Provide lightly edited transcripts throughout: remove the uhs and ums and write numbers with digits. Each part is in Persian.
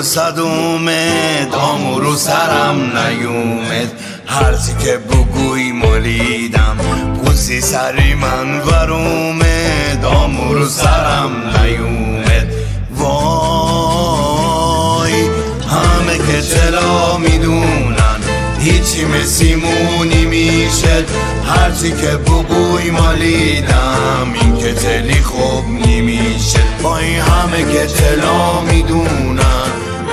صد اومد آمو رو سرم نیومد، هرچی که بگوی مالیدم پوسی سری من ور اومد آمو رو سرم نیومد. وای همه که چرا میدونن هیچی مسیمونی میشه، هرچی که بگوی مالیدم این که تلی خوب نمیشه. با این همه که چرا میدونن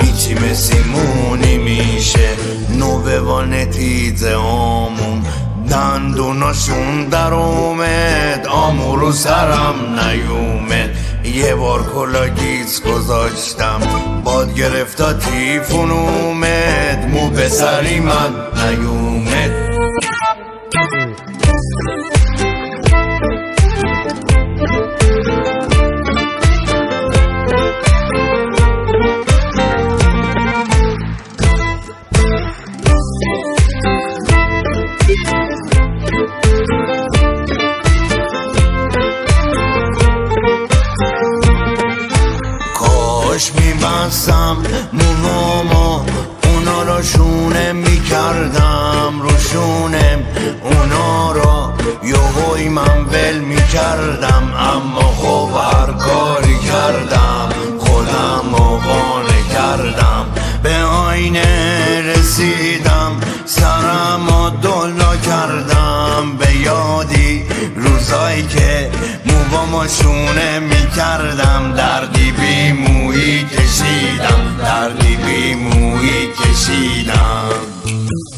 هیچی مسیمونی میشه، نوه و نتیزه آمون دندوناشون در اومد آمو رو سرم نیومد. یه بار کلا گیز گذاشتم باد گرفتا تیفون اومد، مو به سری من نیومد. کاش میبستم موهامو اونا رو شونه میکردم روشونم اونا رو یهوی من ول میکردم، اما خب هر کاری کردم خودم آقانه کردم. به آینه رسیدم سرم و دلا کردم، به یادی روزایی که موامو شونه میکردم، دردی بی مویی کشیدم، دردی بی مویی کشیدم.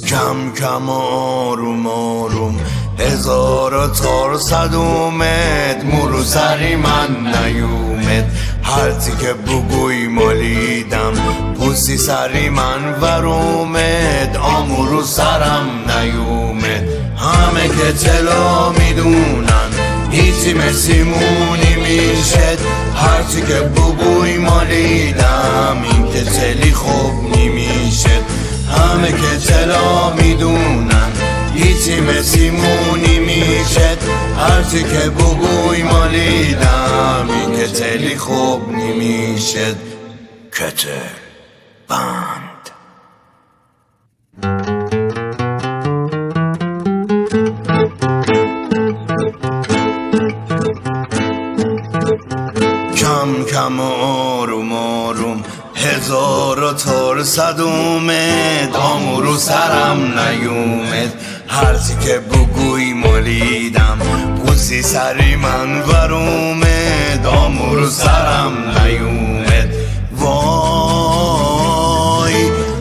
کم کم آروم آروم 1400 اومد، مو سری من نیومد، هرچی که بگوی مالیدم پوسی سری من ور اومد آمو رو سرم نیومد. همه که چلا میدونن هیچی مسیمونی میشه، هرچی که بگوی مالیدم این که چلی خوب نمیشه. همه که چلا میدونن هیچی مسیمونی میشه، هرچی که بگوی مالیدم این که چلی خوب نمیشه. کته بند کم کم آروم آروم 1400 اومد آمو رو سرم نیومد، هرچی که بگوی مالیدم پوسی سری من ور اومد آمو رو سرم نیومد. وای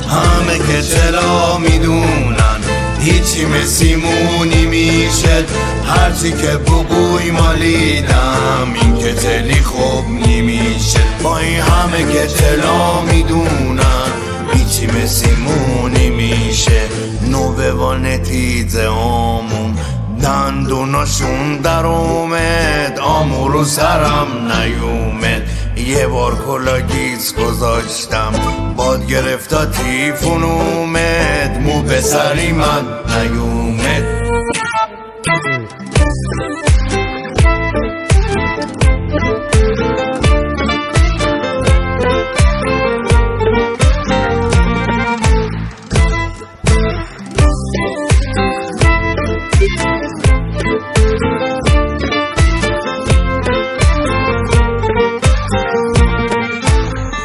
همه که چرا میدونن هیچی مسیمونی میشه، هرچی که بگوی مالیدم این که تلی خوب نمیشه. با این همه که چرا میدونن هیچی مسیمونی میشه، نوه و نتیزه آمون دندوناشون در اومد آمو رو سرم نیومد. یه بار کلا گیز گذاشتم باد گرفتا تیفون اومد، مو به سری من نیومد.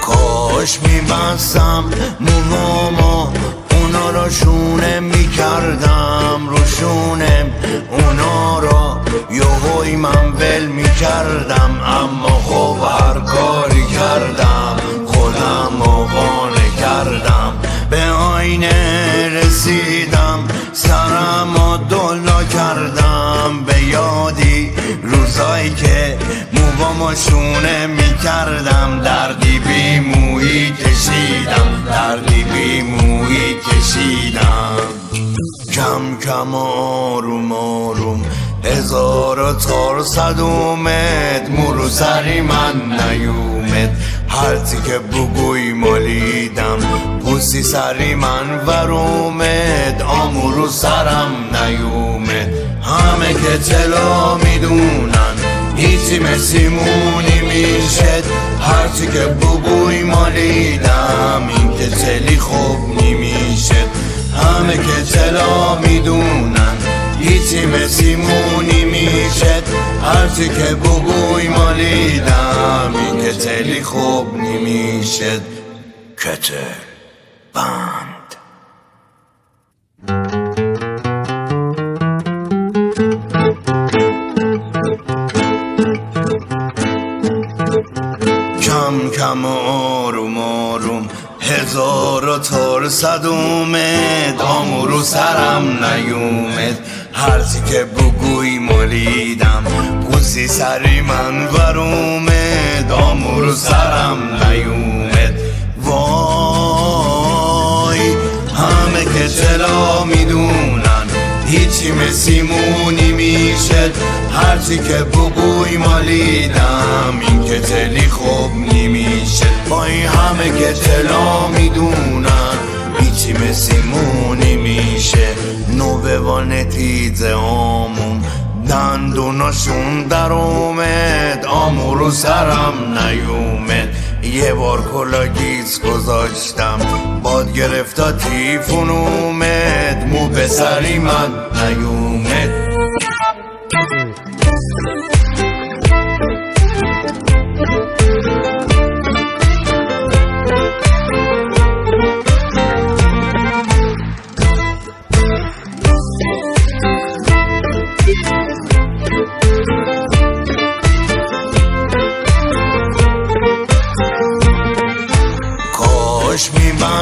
کاش میبستم موهامو اونا رو شونه میکردم روشونم اونا رو یهوی من ول میکردم، اما خب هر کاری کردم خودم آقانه کردم. به آینه رسیدم سرم و دلا کردم، به یادی روزایی که موامو شونه میکردم، دردی بی مویی کشیدم، دردی بی مویی کشیدم. کم کم آروم آروم 1400 اومد، مو سری من نیومد، هرچی که بگوی مالیدم پوسی سری من ور اومد آمو رو سرم نیومد. همه که چلا میدونن هیچی مثیمونی میشه هرچی که بگوی مالیدم این که چلی خوب نمیشه همه که چلا میدونن هیچی مثیمونی میشه هرچی که بگوی مالیدم این که چلی خوب نمیشه کتل بند کم کم آروم آروم هزار و ترصد اومد آمو رو سرم نیومد هرچی که بگوی مالیدم پوسی سری من ور اومد آمو رو سرم نیومد وای همه که چلا میدونن هیچی مثیمونی میشه هرچی که بگوی مالیدم این که چلی خوب نمیشه با این همه که چلا میدونن هیچی مثیمونی میشه نوبوان تیز آمون دندوناشون در اومد آمو رو سرم نیومد یه بار کلاگیز گذاشتم باد گرفتا تیفون اومد مو به سری من نیومد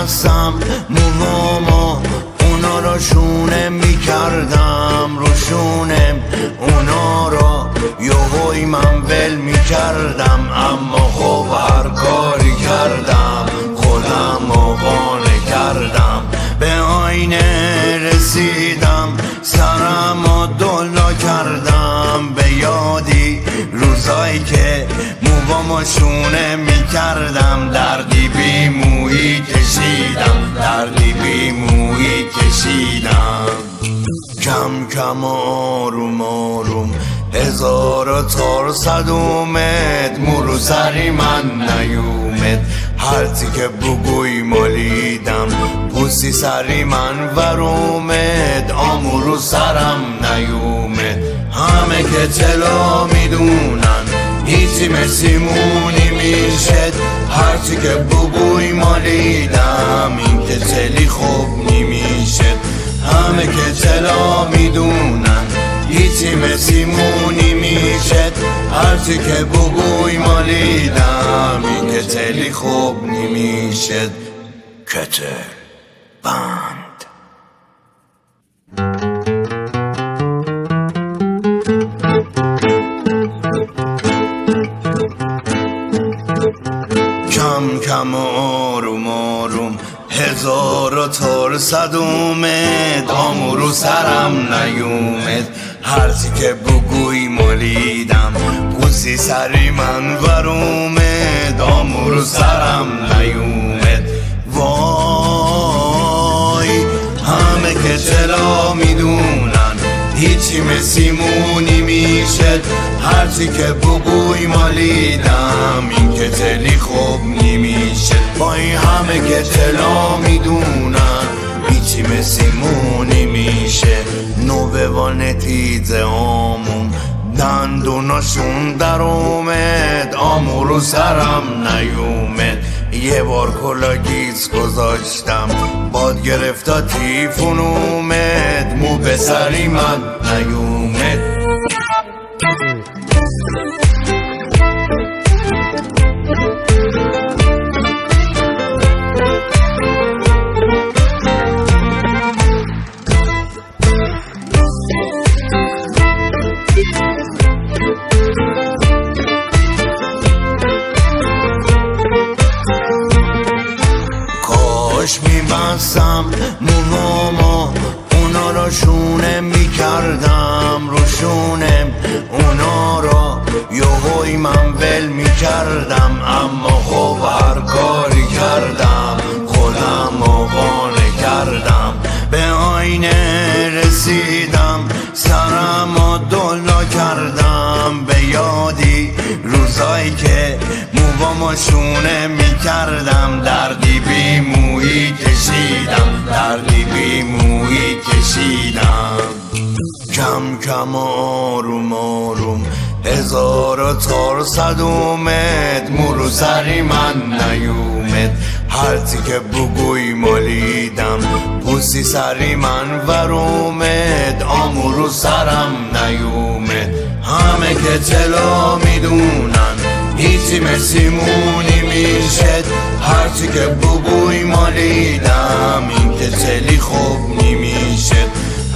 میبستم موامو اونا رو شونه میکردم رو شونم اونا رو یهوی من ول میکردم اما خب هر کاری کردم خودم رو قانع کردم به آینه رسیدم سرم رو دلا کردم به یادی روزایی که موامو شونه میکردم دردی بی مویی کشیدم دردی بی مویی کشیدم کم کم آروم آروم هزار و ترصد اومد مرو سری من نیومد هرچی که بگوی مالیدم پوسی سری من ور اومد آمو رو سرم نیومد همه که چلا میدونن هیچی مثیمونی میشه هرچی که بگوی مالیدم این که چلی خوب نمیشه همه که چلا میدونن هیچی مثیمونی میشه هرچی که بگوی مالیدم این که چلی خوب نمیشه کتل بند کم کم آروم آروم هزار و ترصد اومد آمو رو سرم نیومد هرچی که بگوی مالیدم پوسی سری من ور اومد آمو رو سرم نیومد وای همه که چلا میدونن هیچی مثیمونی میشه هرچی که بگوی مالیدم این که چلی خوب نمیشه با این همه که چلا میدونن هیچی مثیمونی میشه نوبوان تیز آمون دندوناشون در اومد آمو رو سرم نیومد یه بار کلاگیز گذاشتم باد گرفتا تیفون اومد مو به سری من نیومد میبستم موامو اونا رو شونه میکردم رو شونم اونا رو یهوی من ول میکردم اما خب هر کاری کردم خودم رو قانع کردم به آینه رسیدم سرم رو دلا کردم به یاد شونه میکردم، دردی بی مویی کشیدم، دردی بی مویی کشیدم. کم کم آروم آروم 1400 اومد، مورو سری من نیومد. هرچی که بگوی مالیدم، پوسی سری من ور اومد، آمورو سرم نیومد. همه که چلا میدونن هیچی مسیمونی میشد، هرچی که بگوی مالیدم، این که چلی خوب نمیشد.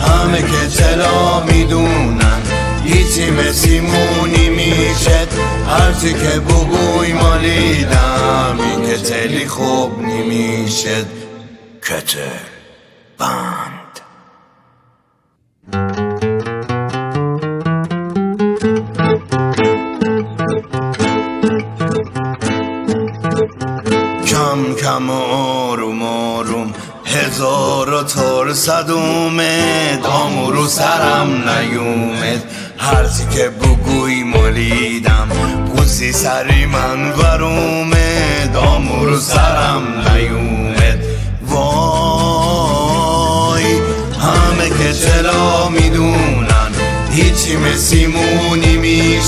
همه که چلا میدونن هیچی مسیمونی میشد، هرچی که بگوی مالیدم، این که چلی خوب نمیشد. کتل بند. کم کم آروم آروم 1400 اومد، آمورو سرم نیومد. هرچی که بگوی مالیدم، پوسی سری من ور اومد، آمورو سرم نیومد. وای همه که چلا میدونن هیچی مسیمونی میشه.